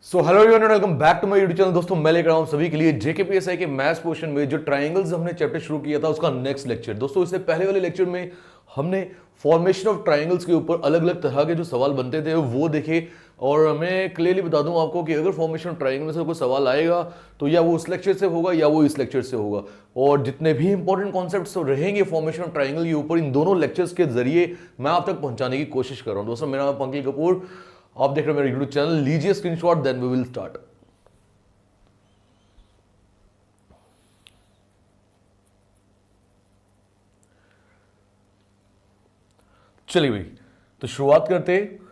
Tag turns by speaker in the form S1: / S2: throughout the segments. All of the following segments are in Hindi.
S1: So hello everyone, welcome back to my YouTube channel. दोस्तों मैं लेकर आया हूं सभी के लिए जेकेपीएसआई के मैथ्स पोर्शन में जो ट्रायंगल्स हमने चैप्टर शुरू किया था उसका नेक्स्ट लेक्चर। दोस्तों इससे पहले वाले लेक्चर में हमने फॉर्मेशन ऑफ ट्रायंगल्स के ऊपर अलग अलग तरह के जो सवाल बनते थे वो देखे। और मैं क्लियरली बता दूं आपको कि अगर फॉर्मेशन ऑफ ट्रायंगल में से कोई सवाल आएगा तो या वो उस लेक्चर से होगा या वो इस लेक्चर से होगा। और जितने भी इंपॉर्टेंट कॉन्सेप्ट्स रहेंगे फॉर्मेशन ऑफ ट्रायंगल के ऊपर इन दोनों लेक्चर्स के जरिए मैं आप तक पहुंचाने की कोशिश कर रहा हूं। दोस्तों मेरा नाम पंकज कपूर, आप देख रहे हैं मेरा यूट्यूब चैनल। लीजिए screenshot, then we will start. चलिए भाई, तो शुरुआत करते हैं।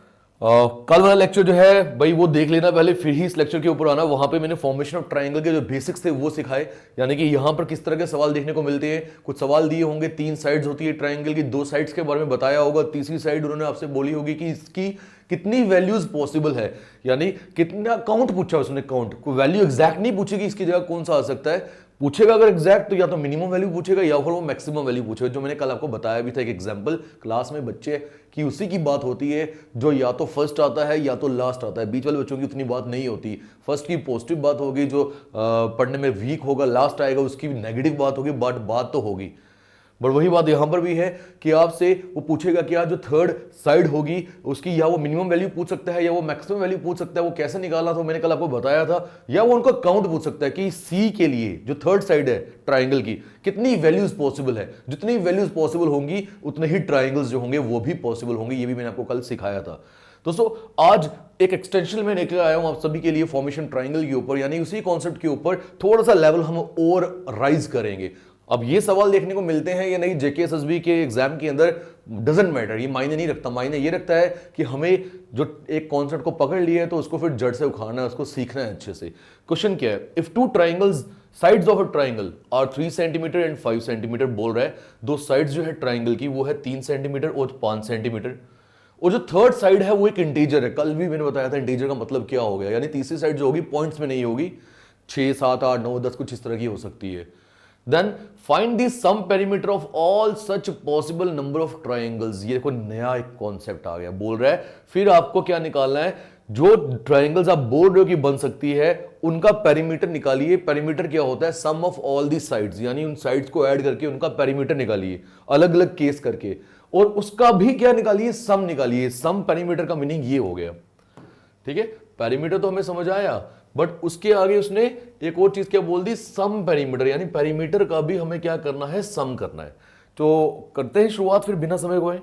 S1: कल वाला लेक्चर जो है भाई वो देख लेना पहले, फिर ही इस लेक्चर के ऊपर आना। वहां पे मैंने फॉर्मेशन ऑफ ट्रायंगल के जो बेसिक्स थे वो सिखाए, यानी कि यहां पर किस तरह के सवाल देखने को मिलते हैं। कुछ सवाल दिए होंगे, 3 साइड्स होती है ट्रायंगल की, 2 साइड्स के बारे में बताया होगा, तीसरी साइड उन्होंने आपसे बोली होगी कि इसकी कितनी वैल्यूज पॉसिबल है, यानी कितना काउंट पूछा उसने। काउंट को वैल्यू एग्जैक्ट नहीं पूछेगी इसकी जगह कौन सा आ सकता है, पूछेगा अगर एग्जैक्ट तो या तो मिनिमम वैल्यू पूछेगा या फिर वो मैक्सिमम वैल्यू पूछेगा। जो मैंने कल आपको बताया भी था एक एग्जांपल क्लास में बच्चे की, उसी की बात होती है जो या तो फर्स्ट आता है या तो लास्ट आता है। बीच वाले बच्चों की उतनी बात नहीं होती। फर्स्ट की पॉजिटिव बात होगी, जो पढ़ने में वीक होगा, लास्ट आएगा उसकी नेगेटिव बात होगी, बट बात तो होगी। बट वही बात यहां पर भी है कि आपसे वो पूछेगा क्या जो थर्ड साइड होगी उसकी या वो मिनिमम वैल्यू पूछ सकता है या वो मैक्सिमम वैल्यू पूछ सकता है। वो कैसे निकालना था मैंने कल आपको बताया था। या वो उनका काउंट पूछ सकता है कि सी के लिए जो थर्ड साइड है ट्राइंगल की कितनी वैल्यूज पॉसिबल है। जितनी वैल्यूज पॉसिबल होंगी उतने ही ट्राइंगल्स जो होंगे वो भी पॉसिबल होंगे। ये भी मैंने आपको कल सिखाया था। दोस्तों आज एक एक्सटेंशन में लेकर आया हूं आप सभी के लिए फॉर्मेशन ट्राइंगल के ऊपर, यानी उसी कॉन्सेप्ट के ऊपर थोड़ा सा लेवल हम और राइज करेंगे। अब ये सवाल देखने को मिलते हैं या नहीं जेकेएसएसबी के एग्जाम के अंदर, डजंट मैटर, ये मायने नहीं रखता। मायने ये रखता है कि हमें जो एक कॉन्सेप्ट को पकड़ लिया है तो उसको फिर जड़ से उखाड़ना है, उसको सीखना है अच्छे से। क्वेश्चन क्या है, if two triangles sides of a triangle are 3 centimeter and 5 centimeter, बोल रहा है दो साइड्स जो है ट्राइंगल की वो है 3 सेंटीमीटर और 5 सेंटीमीटर, और जो थर्ड साइड है वो एक इंटीजर है। कल भी मैंने बताया था इंटीजर का मतलब क्या हो गया, यानी तीसरी साइड जो होगी पॉइंट्स में नहीं होगी, 6, 7, 8, 9, 10 कुछ इस तरह की हो सकती है। Then find the sum perimeter of all such possible number of triangles. ये देखो नया एक कॉन्सेप्ट आ गया। बोल रहा है फिर आपको क्या निकालना है, जो ट्राइंगल्स आप बोल रहे हो कि बन सकती है उनका पेरीमीटर निकालिए। पेरीमीटर क्या होता है, सम ऑफ ऑल दी साइड्स, यानी उन साइड्स को ऐड करके उनका पेरीमीटर निकालिए अलग अलग केस करके, और उसका भी क्या निकालिए, सम निकालिए। सम पेरीमीटर का मीनिंग ये हो गया, ठीक है। पेरीमीटर तो हमें समझ आया, बट उसके आगे उसने एक और चीज क्या बोल दी, सम पेरीमीटर, यानी पेरीमीटर का भी हमें क्या करना है, सम करना है। तो करते हैं शुरुआत फिर बिना समय गए।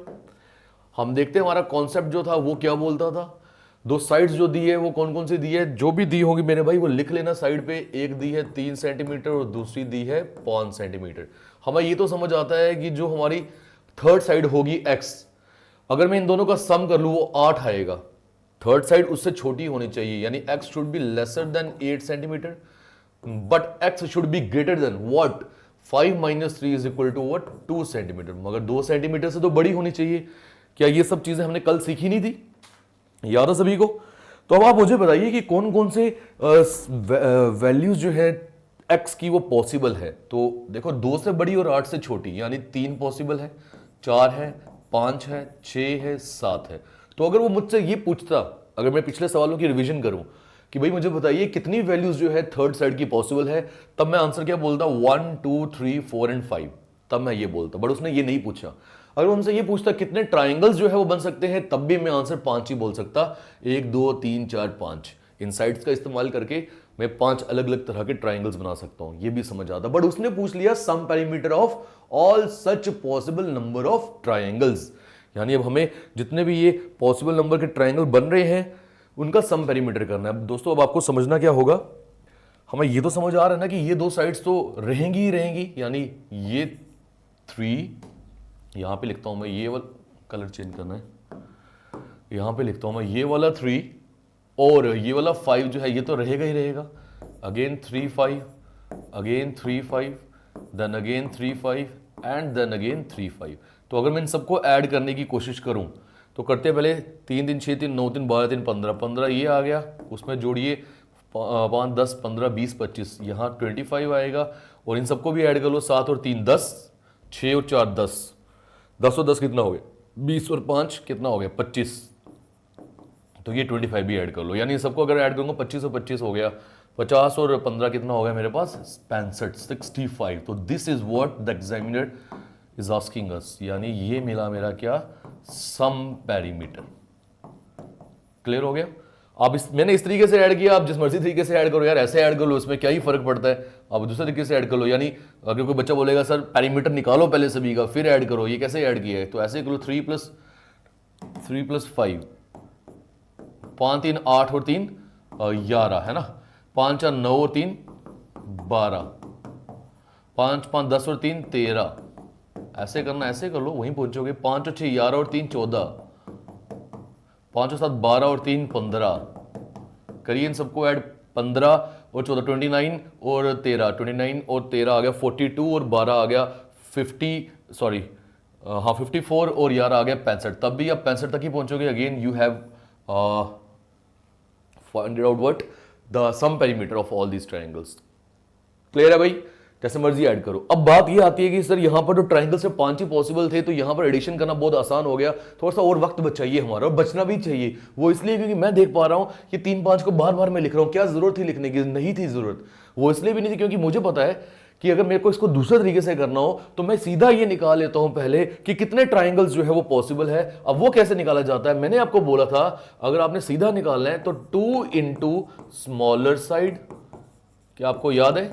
S1: हम देखते हैं हमारा कॉन्सेप्ट जो था वो क्या बोलता था। दो साइड्स जो दी है वो कौन कौन सी दी है, जो भी दी होगी मेरे भाई वो लिख लेना साइड पे। एक दी है 3 सेंटीमीटर और दूसरी दी है 5 सेंटीमीटर। हमें ये तो समझ आता है कि जो हमारी थर्ड साइड होगी एक्स, अगर मैं इन दोनों का सम कर लूं वो 8 आएगा। थर्ड साइड उससे छोटी होनी चाहिए, यानी x should be lesser than 8 centimeter, but x should be greater than what, 5 minus 3 is equal to what, 2 centimeter. मगर 2 सेंटीमीटर से तो बड़ी होनी चाहिए। क्या ये सब चीजें हमने कल सीखी नहीं थी, याद है सभी को? तो अब आप मुझे बताइए कि कौन कौन से वैल्यूज जो है x की वो पॉसिबल है। तो देखो 2 से बड़ी और 8 से छोटी, यानी 3 पॉसिबल है, 4 है, 5 है, 6 है, 7 है। तो अगर वो मुझसे ये पूछता, अगर मैं पिछले सवालों की रिवीजन करूं कि भाई मुझे बताइए कितनी वैल्यूज जो है थर्ड साइड की पॉसिबल है, तब मैं आंसर क्या बोलता, 1, 2, 3, 4 एंड 5, तब मैं ये बोलता। बट उसने ये नहीं पूछा। अगर उनसे ये पूछता कितने ट्राइंगल्स जो है वो बन सकते हैं, तब भी मैं आंसर 5 ही बोल सकता। 1, 2, 3, 4, 5 इन साइड्स का इस्तेमाल करके मैं 5 अलग अलग तरह के ट्राइंगल्स बना सकता हूं, ये भी समझ आता। बट उसने पूछ लिया sum perimeter of all such possible number of triangles, यानी अब हमें जितने भी ये पॉसिबल नंबर के ट्राइंगल बन रहे हैं उनका सम पेरीमीटर करना है। अब दोस्तों अब आपको समझना क्या होगा, हमें ये तो समझ आ रहा है ना कि ये 2 साइड्स तो रहेंगी ही रहेंगी, यानी ये 3, यहां पे लिखता हूं मैं, ये वाला कलर चेंज करना है, यहां पे लिखता हूं मैं ये वाला 3, और ये वाला 5 जो है ये तो रहेगा ही रहेगा। Again 3, 5, again 3, 5, then again 3, 5 and then again 3, 5। तो अगर मैं इन सबको ऐड करने की कोशिश करूं तो करते हैं पहले 3, 3, 6, 3, 9, 3, 12, 3, 15, 15 ये आ गया, उसमें जोड़िए 5, 10, 15, 20, 25, यहाँ 25 आएगा, और इन सबको भी ऐड कर लो, 7 और 3 10, 6 और 4 10, 10 और 10 कितना हो गया, 20 और 5 कितना हो गया, 25, तो ये 25 भी ऐड कर लो, यानी सबको अगर ऐड करूंगा 25 और 25 हो गया, 50 और 15 कितना हो गया मेरे पास 65, 65। तो this is what the examiner is asking us, यानी ये मिला मेरा क्या, सम पेरीमीटर। क्लियर हो गया। आप मैंने इस तरीके से ऐड किया, आप जिस मर्जी तरीके से ऐड करो यार, ऐसे ऐड कर लो, इसमें क्या ही फर्क पड़ता है, आप दूसरे तरीके से ऐड कर लो। यानी अगर कोई बच्चा बोलेगा सर पेरीमीटर निकालो पहले सभी का फिर ऐड करो, ये कैसे ऐड किया है, तो ऐसे करो 3 + 5, 5 3 8 और 3 11 है ना, 5 4 9 और 3 12, 5 5 10 और 3 13, ऐसे करना, ऐसे कर लो वहीं पहुंचोगे। 5 और 6 11 और 3 14, 5 और 7 12 और 3 15, करिए इन सबको ऐड, 15 और 14 29 और 13, 29 और 13 आ गया 42 और 12 आ गया 54 और 11 आ गया 65। तब भी आप 65 तक ही पहुंचोगे। Again you have find out what the sum perimeter of all these triangles. Clear है भाई, जैसे मर्जी ऐड करो। अब बात ये आती है कि सर यहां पर जो ट्रायंगल से 5 ही पॉसिबल थे, तो यहां पर एडिशन करना बहुत आसान हो गया, थोड़ा सा और वक्त बचाइए हमारा, और बचना भी चाहिए। वो इसलिए क्योंकि मैं देख पा रहा हूं कि 3 5 को बार बार मैं लिख रहा हूं, क्या जरूरत थी लिखने की, नहीं थी जरूरत। वो इसलिए भी नहीं थी क्योंकि मुझे पता है कि अगर मेरे को इसको दूसरे तरीके से करना हो तो मैं सीधा ये निकाल लेता हूं पहले कि कितने ट्राइंगल्स जो है वो पॉसिबल है। अब वो कैसे निकाला जाता है, मैंने आपको बोला था अगर आपने सीधा निकालना है तो 2 इंटू स्मॉलर साइड, क्या आपको याद है,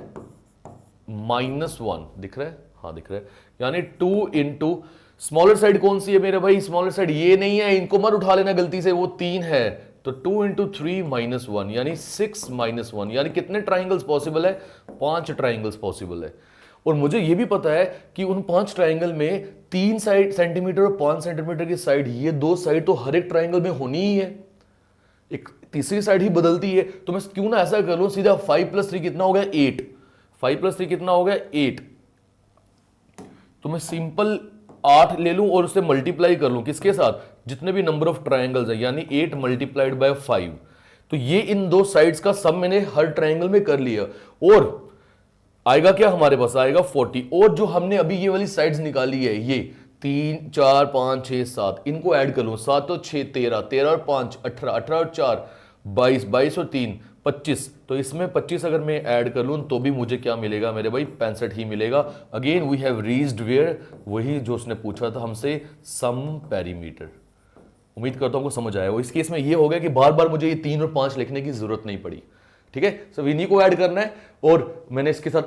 S1: -1 दिख रहा है, हाँ दिख रहा है, यानी 2 इंटू स्मॉलर साइड कौन सी है मेरे भाई, स्मॉलर साइड ये नहीं है, इनको मत उठा लेना गलती से, वो 3 है, तो 2 इंटू 3 -1 यानी 6 -1, यानी कितने ट्राइंगल्स पॉसिबल है, 5 ट्राइंगल्स पॉसिबल है। और मुझे ये भी पता है कि उन 5 ट्राइंगल में 3 सेंटीमीटर और 5 सेंटीमीटर की साइड, ये 2 साइड तो हर एक ट्राइंगल में होनी ही है, एक तीसरी साइड ही बदलती है। तो मैं क्यों ना ऐसा कर लूं सीधा, 5 + 3 कितना हो गया 8, 5 + 3 कितना हो गया 8, तो मैं सिंपल 8 ले लूं और उससे मल्टीप्लाई कर लूं किसके साथ, जितने भी नंबर ऑफ ट्राइंगल्स है, यानी 8 × 5। तो ये इन दो साइड्स का सम मैंने हर ट्राइंगल में कर लिया, और आएगा क्या हमारे पास, आएगा 40। और जो हमने अभी ये वाली साइड्स निकाली है, ये 3 4 5 6 7, इनको ऐड कर लूं, 7 और 6 13, 13 और 5 18, 18 और 4 22, 22 और 3 25, तो इसमें 25 अगर मैं ऐड कर लूं तो भी मुझे क्या मिलेगा मेरे भाई, 65 ही मिलेगा। Again we have reached where, वही जो उसने पूछा था हमसे, सम पेरीमीटर। उम्मीद करता हूं को समझ आया। वो इस केस में ये हो गया कि बार बार मुझे ये 3 और 5 लिखने की जरूरत नहीं पड़ी, ठीक है। सब इन्हीं को ऐड करना है, और मैंने इसके साथ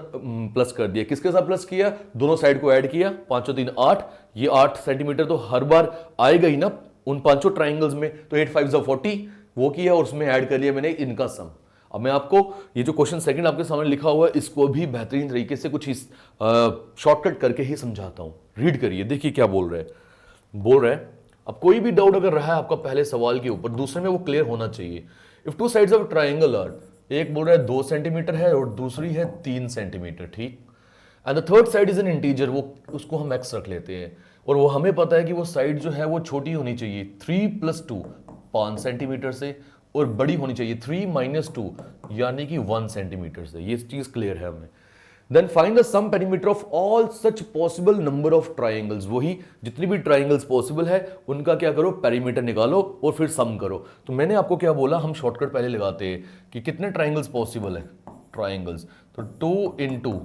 S1: प्लस कर दिया। किसके साथ प्लस किया, दोनों साइड को ऐड किया, 5 और 3 8, ये 8 सेंटीमीटर तो हर बार आएगा ही ना उन 5 ट्राइंगल्स में, तो 8 5 40, वो किया और उसमें ऐड कर लिया मैंने इनका सम। अब मैं आपको ये जो क्वेश्चन सेकंड आपके सामने लिखा हुआ है, इसको भी बेहतरीन तरीके से कुछ शॉर्टकट करके ही समझाता हूं। रीड करिए, देखिए क्या बोल रहे हैं। अब कोई भी डाउट अगर रहा है आपका पहले सवाल के ऊपर, दूसरे में वो क्लियर होना चाहिए। If 2 sides of triangle are, एक बोल रहा है 2 सेंटीमीटर है और दूसरी है 3 सेंटीमीटर, ठीक, and the third side is an integer, वो उसको हम एक्स रख लेते हैं, और वो हमें पता है कि वो साइड जो है वो छोटी होनी चाहिए, 3 + 2 5 सेंटीमीटर से, और बड़ी होनी चाहिए 3 - 2 यानी कि 1 सेंटीमीटर से। ये चीज क्लियर है हमें। Then find the sum perimeter of all such possible number of triangles, वही जितनी भी ट्राइंगल्स पॉसिबल है उनका क्या करो, पेरीमीटर निकालो और फिर सम करो। तो मैंने आपको क्या बोला, हम शॉर्टकट पहले लगाते हैं कि कितने ट्राइंगल्स पॉसिबल है, ट्राइंगल्स, तो 2 इंटू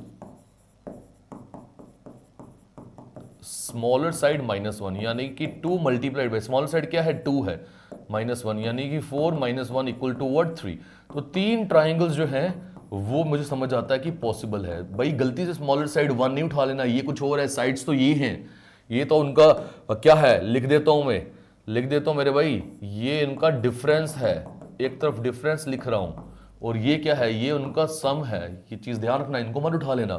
S1: स्मॉलर साइड -1, यानी कि 2 मल्टीप्लाइड बाय स्मॉलर साइड क्या है 2 है, -1 यानी कि 4 - 1 = what 3। तो 3 ट्राइंगल्स जो हैं वो मुझे समझ आता है कि पॉसिबल है। भाई गलती से स्मॉलर साइड 1 नहीं उठा लेना, ये कुछ और है, साइड्स तो ये हैं, ये तो उनका क्या है, लिख देता हूं मैं, लिख देता हूं मेरे भाई, ये इनका डिफरेंस है, एक तरफ डिफरेंस लिख रहा हूं, और ये क्या है, ये उनका सम है। ये चीज ध्यान रखना, इनको मत उठा लेना।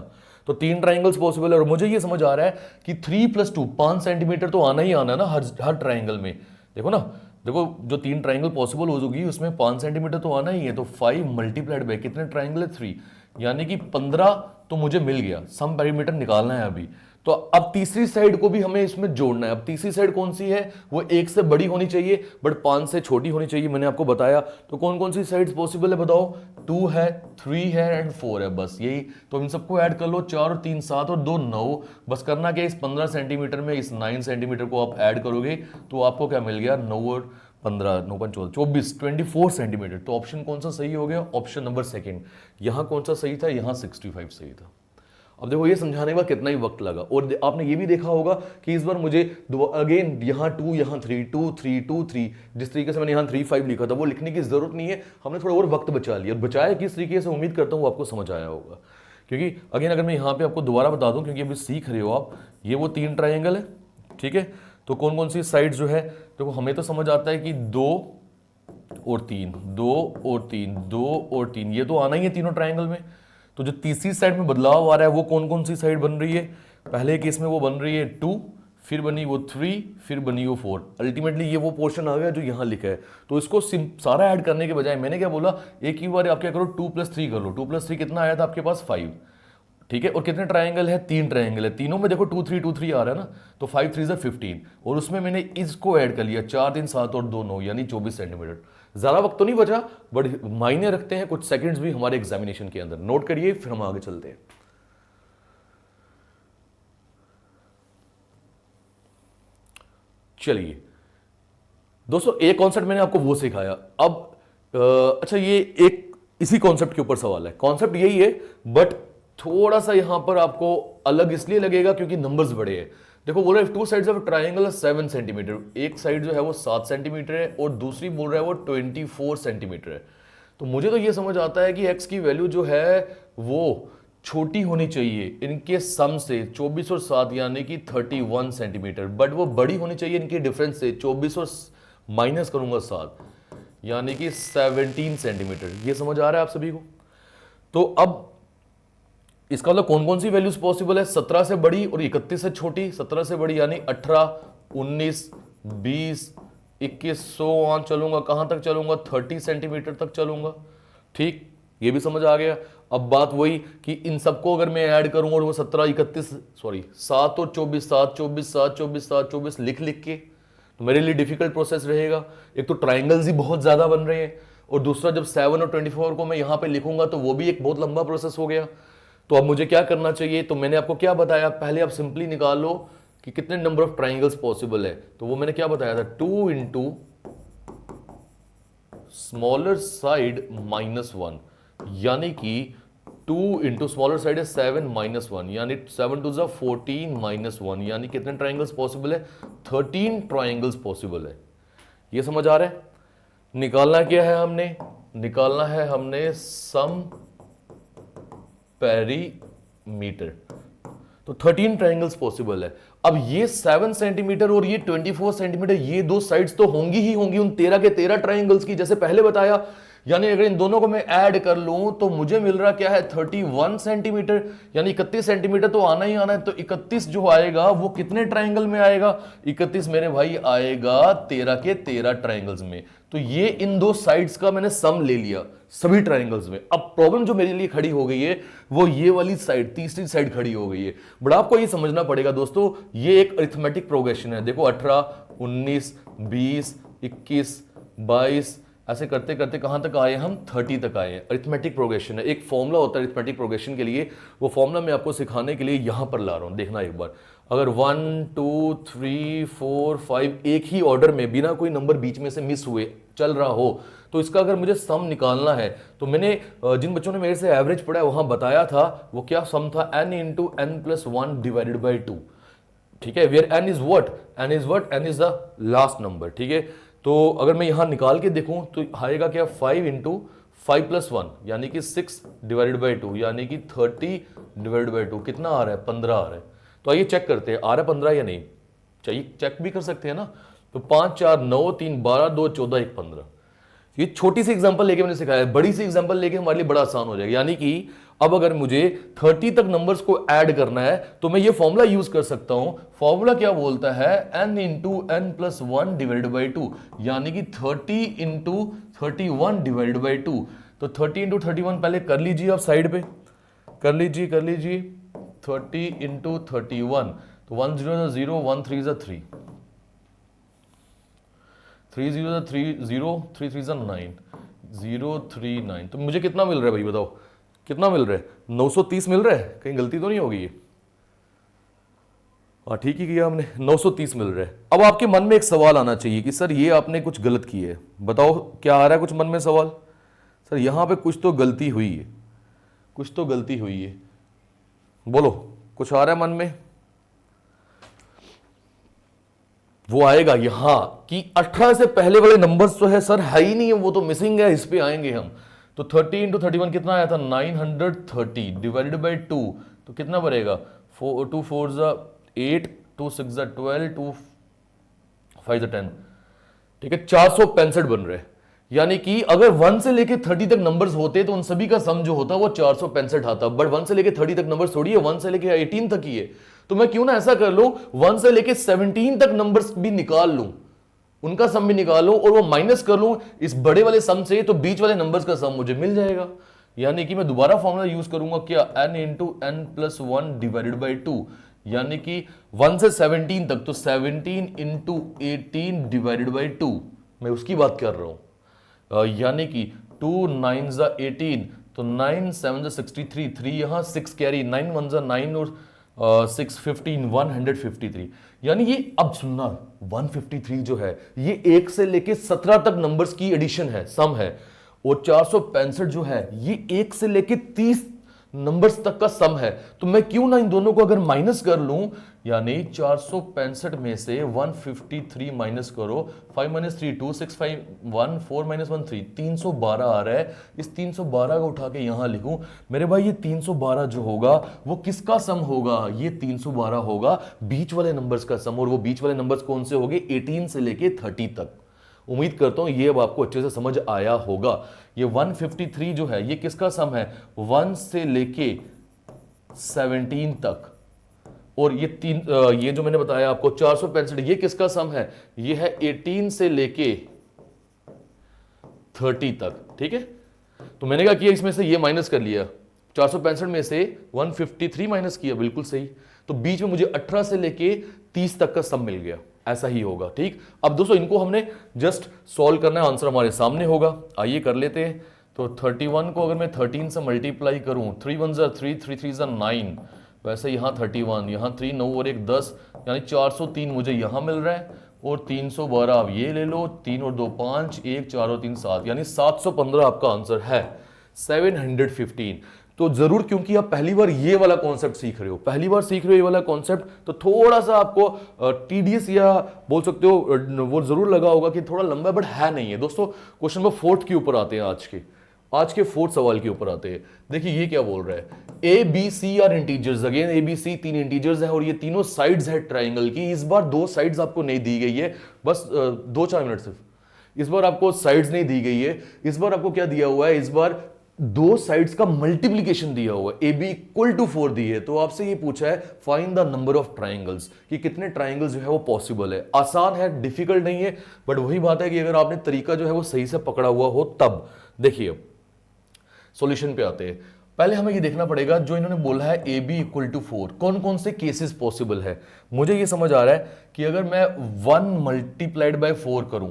S1: तो 3 ट्राइंगल्स पॉसिबल है, और मुझे ये समझ आ रहा है कि 3 + 2 5 सेंटीमीटर तो आना ही आना है ना हर ट्राइंगल में। देखो ना, देखो जो 3 ट्राइंगल पॉसिबल हो जाएगी उसमें 5 सेंटीमीटर तो आना ही है, तो 5 × कितने ट्राइंगल है 3, यानी कि 15 तो मुझे मिल गया। सम पेरीमीटर निकालना है अभी, तो अब तीसरी साइड को भी हमें इसमें जोड़ना है। अब तीसरी साइड कौन सी है, वो 1 से बड़ी होनी चाहिए बट 5 से छोटी होनी चाहिए, मैंने आपको बताया। तो कौन कौन सी साइड्स पॉसिबल है बताओ, 2 है, 3 है एंड 4 है, बस यही। तो इन सबको ऐड कर लो, 4 और 3 7 और 2 9, बस करना क्या, इस 15 सेंटीमीटर में इस 9 सेंटीमीटर को आप ऐड करोगे तो आपको क्या मिल गया, 9 और 15, 9, 24 सेंटीमीटर। तो ऑप्शन कौन सा सही हो गया? Option number second. यहाँ कौन सा सही था? यहाँ 65 सही था। अब देखो ये समझाने में कितना ही वक्त लगा, और आपने ये भी देखा होगा कि इस बार मुझे अगेन यहाँ 2, यहाँ 3, 2, 3, 2, 3, जिस तरीके से मैंने यहाँ 3, 5 लिखा था वो लिखने की जरूरत नहीं है, हमने थोड़ा और वक्त बचा लिया। बचाया किस तरीके से, उम्मीद करता हूँ आपको समझ आया होगा। क्योंकि अगेन अगर मैं यहाँ पे आपको दोबारा बता दूँ, क्योंकि अभी सीख रहे हो आप, ये वो 3 ट्राइंगल है, ठीक है। तो कौन कौन सी साइड जो है, देखो हमें तो समझ आता है कि 2 और 3, 2 और 3, 2 और 3, ये तो आना ही है तीनों ट्राइंगल में। तो जो तीसरी साइड में बदलाव आ रहा है वो कौन कौन सी साइड बन रही है? पहले केस में वो बन रही है 2, फिर बनी वो 3, फिर बनी वो 4। अल्टीमेटली ये वो पोर्शन आ गया जो यहाँ लिखा है। तो इसको सारा ऐड करने के बजाय मैंने क्या बोला, एक ही बार आप क्या करो, 2 + 3 कर लो। 2 + 3 कितना आया था आपके पास? 5, ठीक है। और कितने ट्राइंगल है? 3 ट्राइंगल है, तीनों में देखो 2, 3, 2, 3 आ रहा है ना। तो 5, 3 = 15, और उसमें मैंने इसको ऐड कर लिया 4, 3, 7 और 2, 9, यानी 24 सेंटीमीटर। ज्यादा वक्त तो नहीं बचा, बट मायने रखते हैं कुछ सेकंड्स भी हमारे एग्जामिनेशन के अंदर। नोट करिए, फिर हम आगे चलते हैं। चलिए दोस्तों, एक कॉन्सेप्ट मैंने आपको वो सिखाया। अब अच्छा, ये एक इसी कॉन्सेप्ट के ऊपर सवाल है। कॉन्सेप्ट यही है, बट थोड़ा सा यहां पर आपको अलग इसलिए लगेगा क्योंकि नंबर्स बड़े हैं। देखो बोल रहा है 2 साइड्स ऑफ ट्राइंगल 7 सेंटीमीटर, एक साइड जो है वो 7 सेंटीमीटर है और दूसरी बोल रहा है वो 24 सेंटीमीटर है। तो मुझे तो ये समझ आता है कि x की वैल्यू जो है वो छोटी होनी चाहिए इनके सम से, 24 और 7 यानी कि 31 सेंटीमीटर, बट वो बड़ी होनी चाहिए इनके डिफरेंस से। 24 और माइनस करूंगा 7 यानी कि 17 सेंटीमीटर। ये समझ आ रहा है आप सभी को? तो अब इसका मतलब कौन कौन सी वैल्यूज पॉसिबल है? 17 से बड़ी और 31 से छोटी। 17 से बड़ी यानी 18, 19, 20, 21, 100 चलूंगा, कहां तक चलूंगा? 30 सेंटीमीटर तक चलूंगा, ठीक। ये भी समझ आ गया। अब बात वही कि इन सबको अगर मैं ऐड करूं और वो 17, 31, सॉरी 7 और 24, 7, 24, 7, 24, 7, 24 लिख लिख के, तो मेरे लिए डिफिकल्ट प्रोसेस रहेगा। एक तो ट्राइंगल्स ही बहुत ज्यादा बन रहे हैं, और दूसरा जब 7 और 24 को मैं यहां पे लिखूंगा तो वो भी एक बहुत लंबा प्रोसेस हो गया। तो अब मुझे क्या करना चाहिए? तो मैंने आपको क्या बताया, पहले आप सिंपली निकाल लो कि कितने नंबर ऑफ ट्राइंगल्स पॉसिबल है। तो वो मैंने क्या बताया था, 2 × स्मॉलर साइड -1, यानी कि 2 × स्मॉलर साइड है 7 - 1, यानी 7 2 = 14 -1, यानी कितने ट्राइंगल्स पॉसिबल है? 13 ट्राइंगल्स पॉसिबल है। ये समझ आ रहा है? निकालना क्या है हमने? निकालना है हमने सम पेरीमीटर। तो 13 ट्राइंगल्स पॉसिबल है। अब ये 7 सेंटीमीटर और ये 24 सेंटीमीटर, ये दो साइड्स तो होंगी ही होंगी उन 13 के 13 ट्राइंगल्स की, जैसे पहले बताया। यानी अगर इन दोनों को मैं ऐड कर लूं तो मुझे मिल रहा क्या है? 31 सेंटीमीटर, यानी 31 सेंटीमीटर तो आना ही आना है। तो 31 जो आएगा वो कितने ट्राइंगल में आएगा? 31 मेरे भाई आएगा 13 के 13 ट्राइंगल्स में। तो ये इन दो साइड्स का मैंने सम ले लिया सभी ट्राइंगल्स में। अब प्रॉब्लम जो मेरे लिए खड़ी हो गई है वो ये वाली साइड, तीसरी साइड खड़ी हो गई है। बट आपको ये समझना पड़ेगा दोस्तों, ये एक अरिथमेटिक प्रोग्रेशन है। देखो 18, 19, 20, 21, 22, ऐसे करते करते कहां तक आए हम? 30 तक आए हैं। अरिथमेटिक प्रोग्रेशन है, एक फॉर्मूला होता है अरिथमेटिक प्रोग्रेशन के लिए। वो फॉर्मूला मैं आपको सिखाने के लिए यहां पर ला रहा हूं, देखना एक बार। अगर 1, 2, 3, 4, 5 एक ही ऑर्डर में बिना कोई नंबर बीच में से मिस हुए चल रहा हो, तो इसका अगर मुझे सम निकालना है तो मैंने जिन बच्चों ने मेरे से एवरेज पढ़ा है वहां बताया था वो क्या सम था, n × n+1 / 2, ठीक है। Where n is what? n is what? n is the last number, ठीक है। तो अगर मैं यहां निकाल के देखूं तो आएगा क्या? 5 × 5+1 यानी कि 6 / 2, यानी कि 30 / 2 कितना आ रहा है? 15 आ रहा है। तो आइए चेक करते हैं आ रहा है 15 या नहीं। चाहिए चेक भी कर सकते हैं ना। तो 5, 4, 9, 3, 12, 2, 14, 1, 15। ये छोटी सी एग्जांपल लेके मैंने सिखाया है, बड़ी सी एग्जांपल लेके हमारे लिए बड़ा आसान हो जाएगा। यानी कि अब अगर मुझे 30 तक नंबर्स को ऐड करना है तो मैं ये फॉर्मूला यूज कर सकता हूं। फॉर्मूला क्या बोलता है? n × n+1 / 2, यानी कि 30 × 31 / 2। तो 30 × 31 पहले कर लीजिए, आप साइड पे कर लीजिए 30 × 31। तो 1 0 0, 1 3 3, 3 0 3 0, 3 3 9, 0 3 9। तो मुझे कितना मिल रहा है भाई बताओ, कितना मिल रहा है? 930 मिल रहा है? कहीं गलती तो नहीं होगी? ठीक ही किया हमने, 930 मिल रहा है। अब आपके मन में एक सवाल आना चाहिए कि सर ये आपने कुछ गलत किया है, बताओ क्या आ रहा है कुछ मन में सवाल? सर यहाँ पे कुछ तो गलती हुई है, कुछ तो गलती हुई है, बोलो कुछ आ रहा है मन में? वो आएगा यहाँ कि 18 से पहले वाले नंबर्स तो है सर है ही नहीं है, वो तो मिसिंग है, इस पे आएंगे हम। तो 30 इंटू 31 कितना आया था? 930 डिवाइडेड बाई 2 तो कितना बनेगा? 2 4 8, 2 6 12, 2 5 10, ठीक है 465 बन रहे हैं। यानी कि अगर 1 से लेके 30 तक नंबर्स होते तो उन सभी का सम जो होता वो 465 आता, बट 1 से लेके 30 तक नंबर छोड़िए, 1 से लेके 18 तक ही है। तो मैं क्यों ना ऐसा कर लूं, 1 से लेके 17 तक नंबर्स भी निकाल लूं, उनका सम भी निकालो और वो माइनस कर लूं इस बड़े वाले सम से, तो बीच वाले नंबर्स का सम मुझे मिल जाएगा। यानी कि मैं दोबारा फॉर्मूला यूज करूंगा क्या? n into N plus 1 divided by 2, यानी कि 1 से 17 तक तो 17 इंटू 18 डिवाइडेड बाई 2, मैं उसकी बात कर रहा हूं। यानी कि 2 9 18 तो 9 7 63, 3 यहां 6 कैरी, 9 1 9 और 6 15 153। यानी ये अब सुनना 153 जो है ये 1 से लेके 17 तक नंबर्स की एडिशन है, सम है, और 465 जो है ये 1 से लेके 30 नंबर्स तक का सम है। तो मैं क्यों ना इन दोनों को अगर माइनस कर लूं, यानी 465 में से 153 माइनस करो, 5 - 3 2 6 5 1 4 - 1 3 312 आ रहा है। इस 312 को उठा के यहां लिखूं मेरे भाई, ये 312 जो होगा वो किसका सम होगा? ये 312 होगा बीच वाले नंबर्स का सम, और वो बीच वाले नंबर्स कौन से होंगे? 18 से लेके 30 तक। उम्मीद करता हूं ये अब आपको अच्छे से समझ आया होगा। ये 153 जो है ये किसका सम है? 1 से लेके 17 तक, और ये जो मैंने बताया आपको 465 ये किसका सम है? ये है 18 से लेके 30 तक, ठीक है। तो मैंने क्या किया, इसमें से ये माइनस कर लिया, 465 में से 153 माइनस किया, बिल्कुल सही। तो बीच में मुझे 18 से लेके 30 तक का सम मिल गया, ऐसा ही होगा, ठीक। अब दोस्तों इनको हमने जस्ट सॉल्व करना है, आंसर हमारे सामने होगा, आइए कर लेते हैं। तो 31 को अगर मैं 13 से मल्टीप्लाई करूं, 3 1 3 3 3 9, वैसे यहाँ 31, यहाँ 3 9 और 1 10, यानी 403 मुझे यहाँ मिल रहा है, और 312 आप ये ले लो, 3 और 2 5, 1 4 और 3 7, यानी 715 आपका आंसर है, 715। तो जरूर, क्योंकि आप पहली बार ये वाला कॉन्सेप्ट सीख रहे हो, पहली बार सीख रहे हो ये वाला कॉन्सेप्ट, तो थोड़ा सा आपको टीडीएस या बोल सकते हो वो जरूर लगा होगा कि थोड़ा लंबा, बट है नहीं है दोस्तों। क्वेश्चन नंबर 4 के ऊपर आते हैं, आज के 4th सवाल के ऊपर आते हैं। देखिए ये क्या बोल रहा है, A B C are integers, again A B C 3 integers हैं, और ये तीनों साइड्स है ट्राइंगल की। इस बार 2 साइड्स आपको नहीं दी गई है, बस 2-4 मिनट सिर्फ, इस बार आपको साइड्स नहीं दी गई है, इस बार आपको क्या दिया हुआ है, इस बार 2 साइड्स का मल्टीप्लीकेशन दिया हुआ है, ए बी इक्वल टू 4 दी है। तो आपसे ये पूछा है find the number of triangles, कि कितने ट्राइंगल्स जो है वो पॉसिबल है। आसान है, डिफिकल्ट नहीं है, बट वही बात है कि अगर आपने तरीका जो है वो सही से पकड़ा हुआ हो तब। देखिए सॉल्यूशन पे आते हैं, पहले हमें ये देखना पड़ेगा जो इन्होंने बोला है ए बी इक्वल टू 4, कौन कौन से केसेस पॉसिबल है। मुझे ये समझ आ रहा है कि अगर मैं 1 मल्टीप्लाइड बाय 4 करूं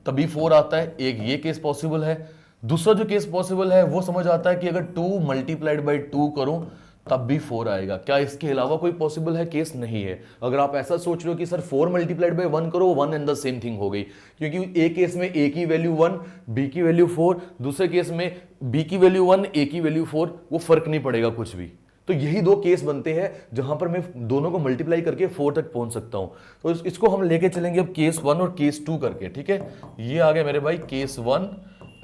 S1: तभी 4 आता है, एक ये केस पॉसिबल है। दूसरा जो केस पॉसिबल है वो समझ आता है कि अगर 2 मल्टीप्लाइड बाई 2 करूं तब भी 4 आएगा। क्या इसके अलावा कोई पॉसिबल है केस? नहीं है। अगर आप ऐसा सोच रहे हो कि सर 4 मल्टीप्लाइड बाई 1 करो, 1 एंड द सेम थिंग हो गई, क्योंकि एक केस में ए की वैल्यू 1, बी की वैल्यू 4, दूसरे केस में बी की वैल्यू 1, ए की वैल्यू 4, वो फर्क नहीं पड़ेगा कुछ भी। तो यही 2 केस बनते हैं जहां पर मैं दोनों को मल्टीप्लाई करके 4 तक पहुंच सकता हूं। तो इसको हम लेके चलेंगे अब केस 1 और केस 2 करके, ठीक है। ये आ गया मेरे भाई case 1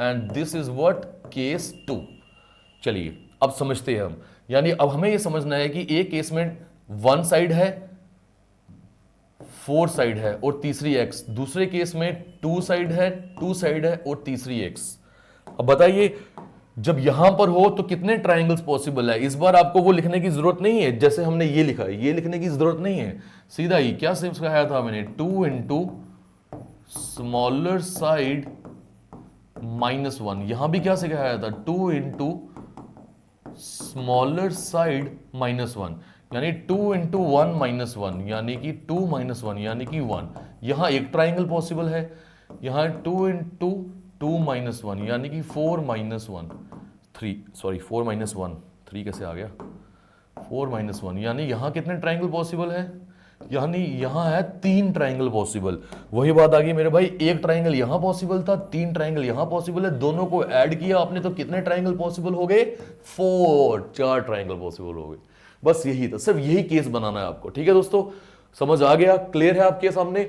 S1: and this is what, case 2। चलिए अब समझते हैं हम, यानी अब हमें यह समझना है कि एक केस में 1 साइड है, 4 साइड है और तीसरी x, दूसरे केस में 2 साइड है, 2 साइड है और तीसरी x। अब बताइए जब यहां पर हो तो कितने ट्राइंगल्स पॉसिबल है। इस बार आपको वो लिखने की जरूरत नहीं है जैसे हमने ये लिखा है, ये लिखने की जरूरत नहीं है, सीधा ही क्या सिर्फ कहा था मैंने, 2 इंटू स्मॉलर साइड -1। यहां भी क्या सिखाया था, 2 इंटू स्मॉलर साइड -1, यानी 2 इंटू 1 -1, यानी कि 2 -1 यानी कि 1। यहां एक ट्राइंगल पॉसिबल है, यहां 2 इंटू 2 -1 यानी कि 4 -1 3, सॉरी 4 -1 3 कैसे आ गया, 4 -1, यानी यहां कितने ट्राइंगल पॉसिबल है, यानी यहां है 3 ट्राइंगल पॉसिबल। वही बात आ गई मेरे भाई, एक ट्राइंगल यहां पॉसिबल था, 3 ट्राइंगल यहां पॉसिबल है, दोनों को ऐड किया आपने तो कितने ट्राइंगल पॉसिबल हो गए? 4 ट्राइंगल पॉसिबल हो गए। बस यही था, सिर्फ यही केस बनाना है आपको। ठीक है दोस्तों, समझ आ गया? क्लियर है आपके सामने?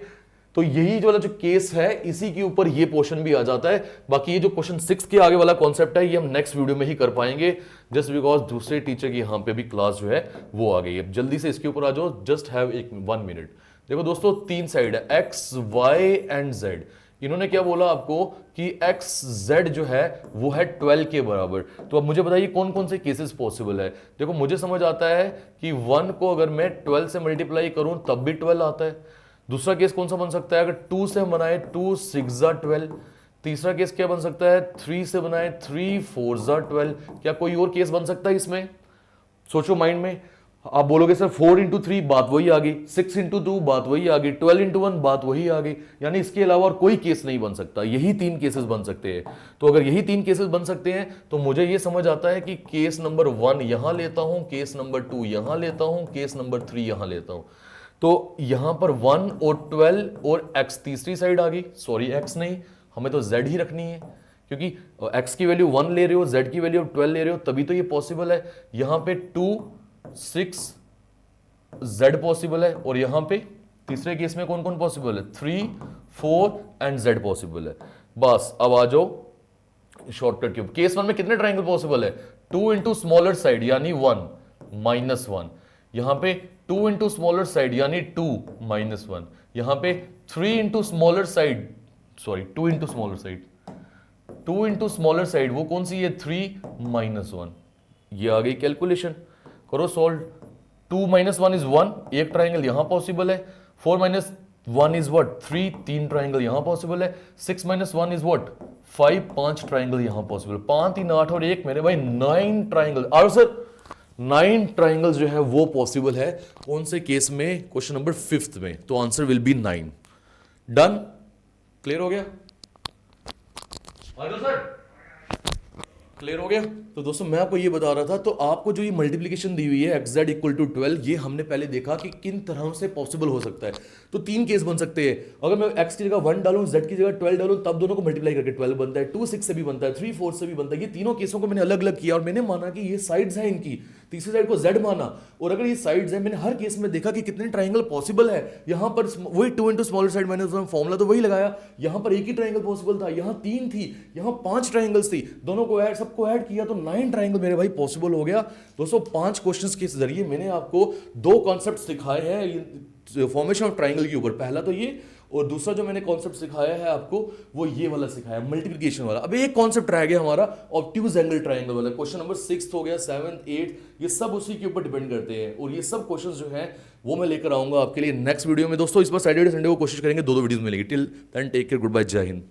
S1: तो यही जो वाला जो केस है, इसी के ऊपर ये पोर्शन भी आ जाता है। बाकी ये जो क्वेश्चन 6 के आगे वाला कॉन्सेप्ट है, ये हम नेक्स्ट वीडियो में ही कर पाएंगे, जस्ट बिकॉज दूसरे टीचर की यहाँ पे भी क्लास जो है वो आ गई है। जल्दी से इसके ऊपर आ जाओ, जस्ट हैव 1 मिनट। देखो दोस्तों, 3 साइड है, एक्स वाई एंड जेड। इन्होंने क्या बोला आपको कि एक्स जेड जो है वो है 12 के बराबर। तो अब मुझे बताइए कौन कौन से केसेस पॉसिबल है। देखो मुझे समझ आता है कि 1 को अगर मैं 12 से मल्टीप्लाई करूं तब भी 12 आता है। दूसरा केस कौन सा बन सकता है, अगर 2 से बनाए 2 6 12। तीसरा केस क्या बन सकता है, 3 से बनाए 3 4 12। क्या कोई और केस बन सकता है इसमें? सोचो माइंड में। आप बोलोगे सर 4 इंटू 3 बात वही आ गई, 6 इंटू 2 बात वही आ गई, 12 इंटू 1 बात वही आ गई। यानी इसके अलावा और कोई केस नहीं बन सकता, यही 3 केसेस बन सकते हैं। तो अगर यही 3 केसेस बन सकते हैं तो मुझे यह समझ आता है कि केस नंबर 1 यहां लेता हूं, केस नंबर 2 यहां लेता हूं, केस नंबर 3 यहां लेता हूं। तो यहां पर 1 और 12 और x तीसरी साइड आ गई। सॉरी x नहीं, हमें तो z ही रखनी है, क्योंकि x की वैल्यू 1 ले रहे हो, z की वैल्यू 12 ले रहे हो, तभी तो ये पॉसिबल है। यहां पे 2 6 z पॉसिबल है, और यहां पे तीसरे केस में कौन कौन पॉसिबल है, 3 4 एंड z पॉसिबल है। बस अब आ जाओ शॉर्टकट क्यूब। केस 1 में कितने ट्राइंगल पॉसिबल है, 2 इंटू स्मॉलर साइड यानी 1 -1। यहां पे 2 इंटू स्मॉलर साइड यानी 2 -1। यहां पे 3 into smaller side, sorry 2 into smaller side, 2 into smaller side वो कौन सी है, 3 -1। ये आ गई कैलकुलेशन, करो सॉल्व। 2 -1 इज 1, एक ट्राइंगल यहां पॉसिबल है। 4 -1 इज व्हाट, 3, 3 ट्राइंगल यहां पॉसिबल है। 6 -1 इज व्हाट, 5, 5 ट्राइंगल यहां पॉसिबल। 5 3 8 और 1 मेरे भाई 9 ट्राइंगल। और सर 9 ट्राइंगल जो है वो पॉसिबल है, कौन से केस में, क्वेश्चन नंबर 5 में। तो answer will be 9। Done, clear हो गया? सर क्लियर हो गया? तो दोस्तों मैं आपको ये बता रहा था, तो आपको जो ये मल्टीप्लिकेशन दी हुई है एक्स जेड इक्वल टू 12, ये हमने पहले देखा कि किन तरह से पॉसिबल हो सकता है। तो 3 केस बन सकते हैं। अगर मैं एक्स की जगह 1 डालूं, जेड की जगह 12 डालूं, तब दोनों को मल्टीप्लाई करके 12 बनता है। 2 6 से भी बनता है, 3 4 से भी बनता है। ये तीनों केसों को मैंने अलग अलग किया और मैंने माना कि ये साइड्स हैं इनकी, तीसरी साइड को जेड माना। और अगर ये साइड्स हैं, मैंने हर केस में देखा कि कितने ट्राइंगल पॉसिबल है। यहां पर वही 2 इंटू स्मॉलर साइड, मैंने उसमें फॉर्मूला तो वही लगाया। यहां पर एक ही ट्राइंगल पॉसिबल था, यहां 3 थी, यहां 5 ट्राइंगल्स थी, दोनों को ऐड, सबको ऐड किया तो 9 ट्राइंगल मेरे भाई पॉसिबल हो गया। दोस्तों 5 क्वेश्चंस के जरिए मैंने आपको 2 कॉन्सेप्ट सिखाए हैं फॉर्मेशन ऑफ ट्राइंगल के ऊपर। पहला तो ये, और दूसरा जो मैंने कॉन्सेप्ट सिखाया है आपको वो ये वाला सिखाया, मल्टीप्लिकेशन वाला। अब एक कॉन्सेप्ट रह गया हमारा, ऑब्ट्यूज एंगल ट्राइंगल वाला। क्वेश्चन नंबर 6 हो गया, 7th 8th, ये सब उसी के ऊपर डिपेंड करते हैं। और ये सब क्वेश्चंस जो हैं वो मैं लेकर आऊंगा आपके लिए नेक्स्ट वीडियो में। दोस्तों इस बार सैटरडे संडे को कोशिश करेंगे 2-2 वीडियोस मिलेंगी। Till then take care, good bye, जय हिंद।